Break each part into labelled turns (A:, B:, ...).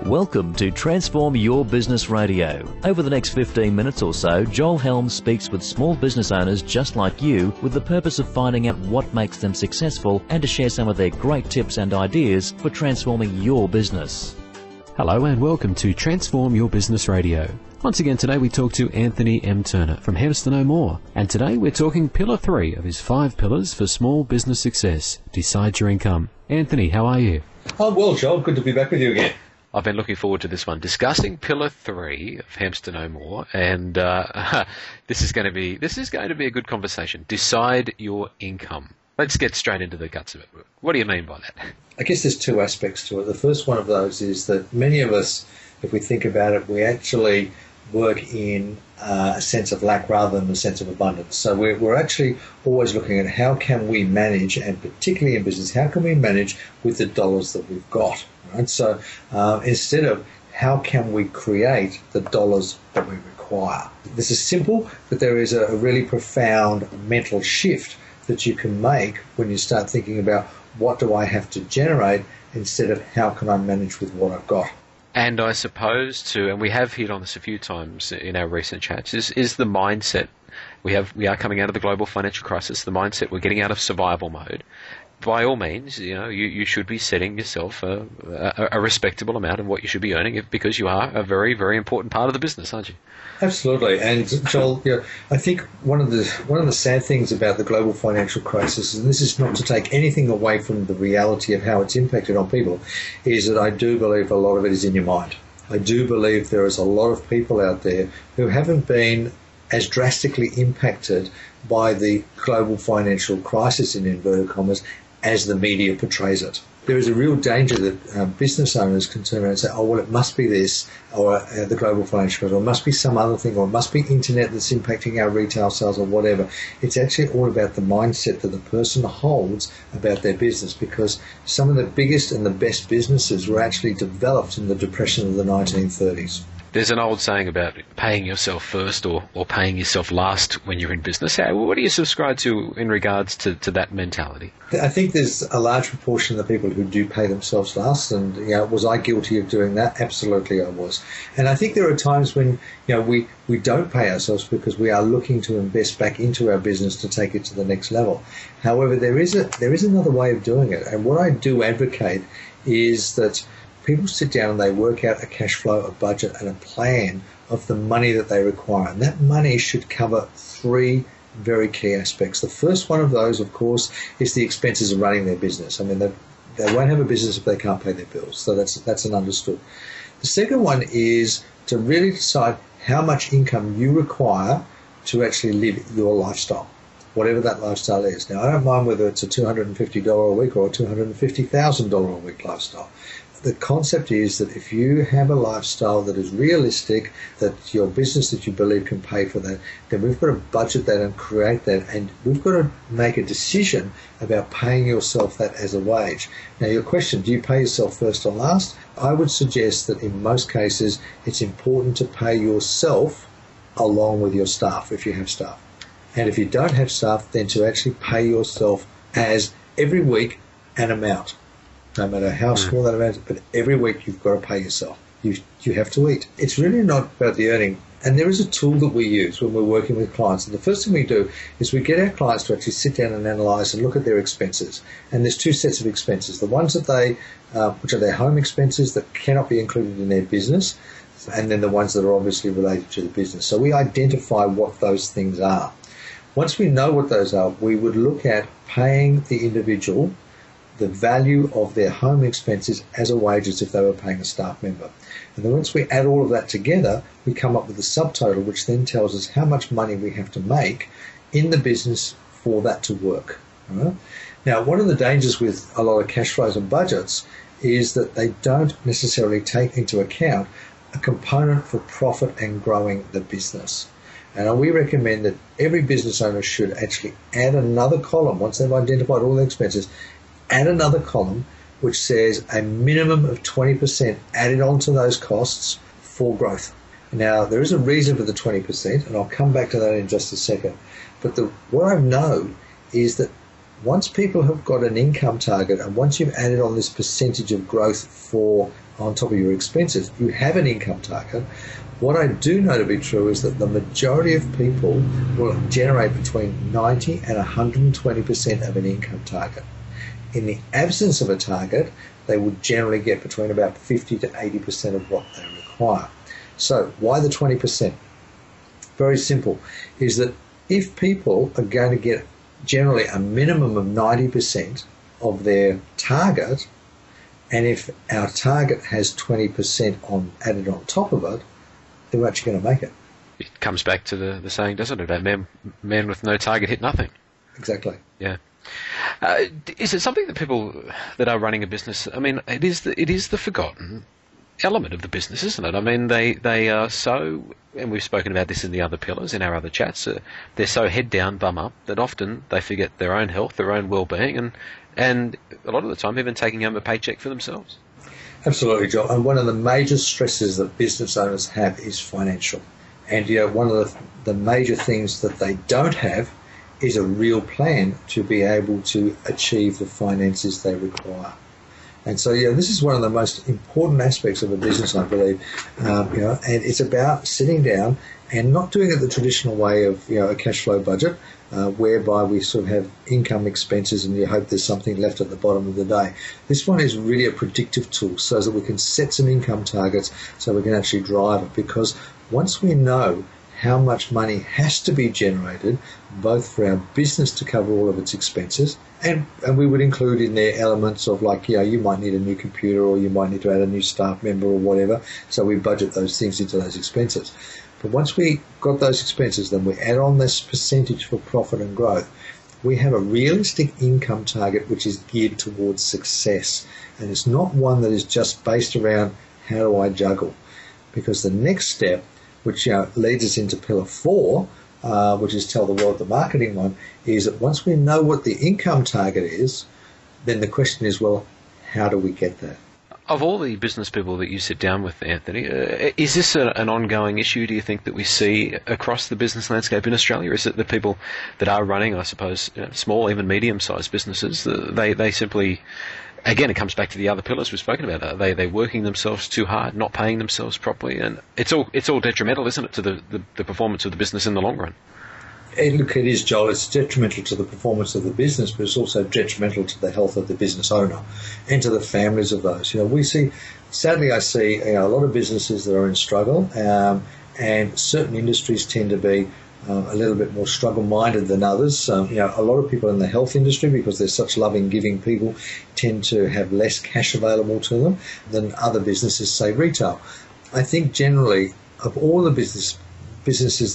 A: Welcome to Transform Your Business Radio. Over the next 15 minutes or so, Joel Helms speaks with small business owners just like you with the purpose of finding out what makes them successful and to share some of their great tips and ideas for transforming your business.
B: Hello and welcome to Transform Your Business Radio. Once again today we talk to Anthony M. Turner from Hems to Know More, and today we're talking Pillar 3 of his 5 pillars for small business success. Decide your income. Anthony, how are you?
C: Oh, well, Joel, good to be back with you again.
B: I've been looking forward to this one, discussing Pillar 3 of Hems to Know More, and this is going to be a good conversation. Decide your income. Let's get straight into the guts of it. What do you mean by that?
C: I guess there's two aspects to it. The first one of those is that many of us, if we think about it, we actually work in a sense of lack rather than a sense of abundance. So we're actually always looking at how can we manage, and particularly in business, how can we manage with the dollars that we've got. Right? So instead of how can we create the dollars that we require. This is simple, but there is a really profound mental shift that you can make when you start thinking about what do I have to generate instead of how can I manage with what I've got.
B: And I suppose and we have hit on this a few times in our recent chats, is the mindset. We are coming out of the global financial crisis. The mindset, we're getting out of survival mode. By all means, you should be setting yourself a respectable amount of what you should be earning, because you are a very, very important part of the business, aren't you?
C: Absolutely. And Joel, I think one of the sad things about the global financial crisis, and this is not to take anything away from the reality of how it's impacted on people, is that I do believe a lot of it is in your mind. I do believe there is a lot of people out there who haven't been as drastically impacted by the global financial crisis, in inverted commas, as the media portrays it. There is a real danger that business owners can turn around and say, oh, well, it must be this, or the global financial crisis, or it must be some other thing, or it must be internet that's impacting our retail sales, or whatever. It's actually all about the mindset that the person holds about their business, because some of the biggest and the best businesses were actually developed in the Depression of the 1930s.
B: There's an old saying about paying yourself first or paying yourself last when you're in business. What do you subscribe to in regards to that mentality?
C: I think there's a large proportion of the people who do pay themselves last, and was I guilty of doing that? Absolutely I was. And I think there are times when we don't pay ourselves because we are looking to invest back into our business to take it to the next level. However, there is another way of doing it, and what I do advocate is that people sit down and they work out a cash flow, a budget, and a plan of the money that they require. And that money should cover 3 very key aspects. The first one of those, of course, is the expenses of running their business. I mean, they won't have a business if they can't pay their bills. So that's an understood. The second one is to really decide how much income you require to actually live your lifestyle, whatever that lifestyle is. Now, I don't mind whether it's a $250 a week or a $250,000 a week lifestyle. The concept is that if you have a lifestyle that is realistic, that your business that you believe can pay for that, then we've got to budget that and create that, and we've got to make a decision about paying yourself that as a wage. Now, your question, do you pay yourself first or last? I would suggest that in most cases it's important to pay yourself along with your staff if you have staff. And if you don't have staff, then to actually pay yourself as every week an amount. No matter how small that amount is, but every week you've got to pay yourself. You have to eat. It's really not about the earning. And there is a tool that we use when we're working with clients. And the first thing we do is we get our clients to actually sit down and analyse and look at their expenses. And there's 2 sets of expenses. The ones that which are their home expenses that cannot be included in their business, and then the ones that are obviously related to the business. So we identify what those things are. Once we know what those are, we would look at paying the individual the value of their home expenses as a wage as if they were paying a staff member. And then once we add all of that together, we come up with a subtotal, which then tells us how much money we have to make in the business for that to work. Right? Now, one of the dangers with a lot of cash flows and budgets is that they don't necessarily take into account a component for profit and growing the business. And we recommend that every business owner should actually add another column, once they've identified all their expenses, add another column which says a minimum of 20% added onto those costs for growth. Now, there is a reason for the 20%, and I'll come back to that in just a second. But what I know is that once people have got an income target, and once you've added on this percentage of growth for on top of your expenses, you have an income target. What I do know to be true is that the majority of people will generate between 90 and 120% of an income target. In the absence of a target, they would generally get between about 50 to 80% of what they require. So why the 20%? Very simple, is that if people are going to get generally a minimum of 90% of their target, and if our target has 20% added on top of it, then we're actually going to make it.
B: It comes back to the saying, doesn't it, about man with no target hit nothing.
C: Exactly.
B: Yeah. Is it something that people that are running a business, I mean, it is the forgotten element of the business, isn't it? I mean, they are so, and we've spoken about this in the other pillars, in our other chats, they're so head down, bum up, that often they forget their own health, their own well-being, and a lot of the time even taking home a paycheck for themselves.
C: Absolutely, Joel. And one of the major stresses that business owners have is financial. And one of the major things that they don't have is a real plan to be able to achieve the finances they require. And so, this is one of the most important aspects of a business, I believe. And it's about sitting down and not doing it the traditional way of, a cash flow budget, whereby we sort of have income, expenses, and you hope there's something left at the bottom of the day. This one is really a predictive tool so that we can set some income targets so we can actually drive it. Because once we know how much money has to be generated, both for our business to cover all of its expenses, and we would include in there elements of like, you might need a new computer, or you might need to add a new staff member or whatever, so we budget those things into those expenses. But once we got those expenses, then we add on this percentage for profit and growth. We have a realistic income target which is geared towards success, and it's not one that is just based around how do I juggle. Because the next step, which leads us into pillar 4, which is tell the world the marketing one, is that once we know what the income target is, then the question is, well, how do we get there?
B: Of all the business people that you sit down with, Anthony, is this an ongoing issue, do you think, that we see across the business landscape in Australia? Is it the people that are running, I suppose, small, even medium-sized businesses, they simply, again, it comes back to the other pillars we've spoken about. Are they working themselves too hard, not paying themselves properly? And it's all detrimental, isn't it, to the performance of the business in the long run?
C: Look, it is, Joel. It's detrimental to the performance of the business, but it's also detrimental to the health of the business owner and to the families of those. Sadly, I see a lot of businesses that are in struggle, and certain industries tend to be a little bit more struggle-minded than others. A lot of people in the health industry, because they're such loving, giving people, tend to have less cash available to them than other businesses, say retail. I think generally, of all the businesses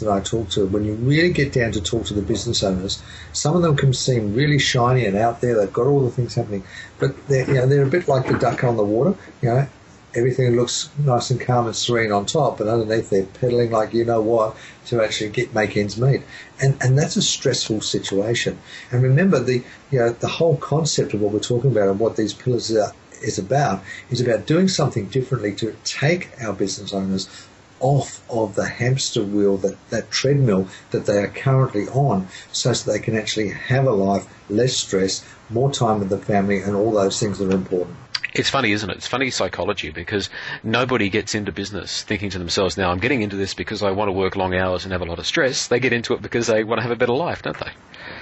C: that I talk to, when you really get down to talk to the business owners, some of them can seem really shiny and out there. They've got all the things happening, but they're a bit like the duck on the water. Everything looks nice and calm and serene on top, but underneath they're pedaling like to actually make ends meet, and that's a stressful situation. And remember, the whole concept of what we're talking about and what these pillars is about doing something differently to take our business owners off of the hamster wheel, that treadmill that they are currently on, so that they can actually have a life, less stress, more time with the family, and all those things that are important.
B: It's funny, isn't it? It's funny psychology, because nobody gets into business thinking to themselves, now I'm getting into this because I want to work long hours and have a lot of stress. They get into it because they want to have a better life, don't they?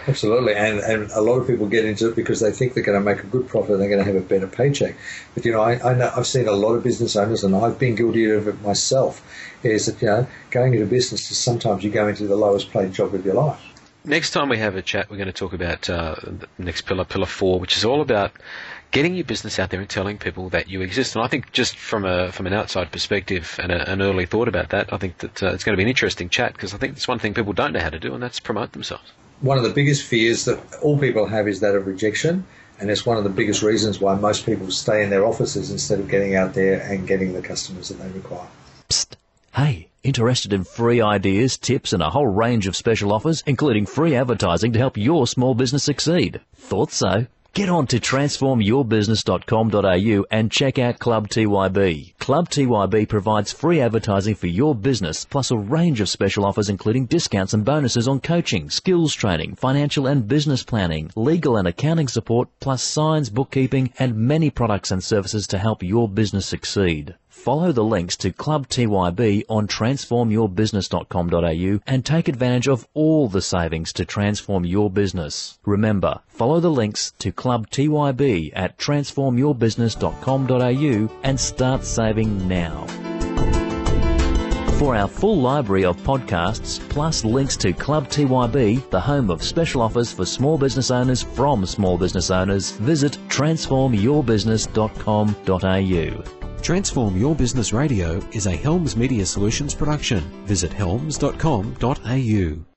C: Absolutely, and a lot of people get into it because they think they're going to make a good profit and they're going to have a better paycheck. But I know I've seen a lot of business owners, and I've been guilty of it myself, is that going into business is sometimes you go into the lowest paid job of your life.
B: Next time we have a chat, we're going to talk about the next pillar, pillar 4, which is all about getting your business out there and telling people that you exist. And I think just from an outside perspective and an early thought about that, I think that it's going to be an interesting chat, because I think it's one thing people don't know how to do, and that's promote themselves.
C: One of the biggest fears that all people have is that of rejection, and it's one of the biggest reasons why most people stay in their offices instead of getting out there and getting the customers that they require.
A: Psst. Hey, interested in free ideas, tips, and a whole range of special offers, including free advertising to help your small business succeed? Thought so? Get on to transformyourbusiness.com.au and check out Club TYB. Club TYB provides free advertising for your business, plus a range of special offers including discounts and bonuses on coaching, skills training, financial and business planning, legal and accounting support, plus signs, bookkeeping, and many products and services to help your business succeed. Follow the links to Club TYB on transformyourbusiness.com.au and take advantage of all the savings to transform your business. Remember, follow the links to Club TYB at transformyourbusiness.com.au and start saving now. For our full library of podcasts, plus links to Club TYB, the home of special offers for small business owners from small business owners, visit transformyourbusiness.com.au.
D: Transform Your Business Radio is a Helms Media Solutions production. Visit helms.com.au.